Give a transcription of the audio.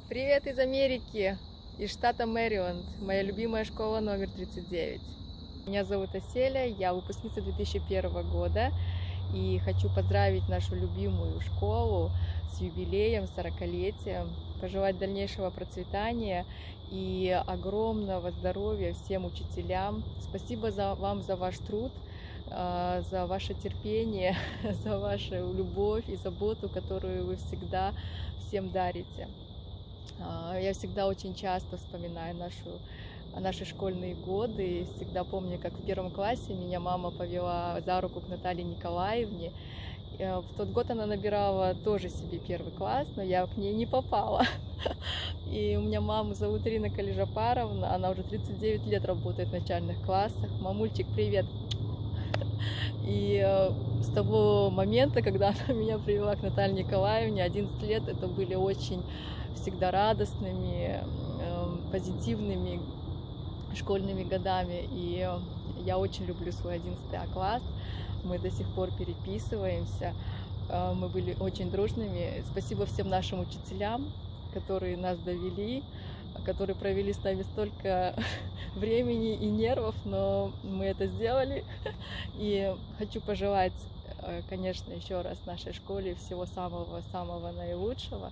Привет из Америки, из штата Мэриленд, моя любимая школа номер 39. Меня зовут Аселя, я выпускница 2001 года и хочу поздравить нашу любимую школу с юбилеем, 40-летием, пожелать дальнейшего процветания и огромного здоровья всем учителям. Спасибо вам за ваш труд, за ваше терпение, за вашу любовь и заботу, которую вы всегда всем дарите. Я всегда очень часто вспоминаю наши школьные годы, и всегда помню, как в первом классе меня мама повела за руку к Наталье Николаевне. В тот год она набирала тоже себе первый класс, но я к ней не попала. И у меня маму зовут Ирина Калижапаровна, она уже 39 лет работает в начальных классах. Мамульчик, привет! И с того момента, когда она меня привела к Наталье Николаевне, 11 лет, это были очень всегда радостными, позитивными школьными годами. И я очень люблю свой 11 класс. Мы до сих пор переписываемся. Мы были очень дружными. Спасибо всем нашим учителям, которые нас довели, которые провели с нами столько времени и нервов, но мы это сделали. И хочу пожелать, конечно, еще раз нашей школе всего самого-самого наилучшего.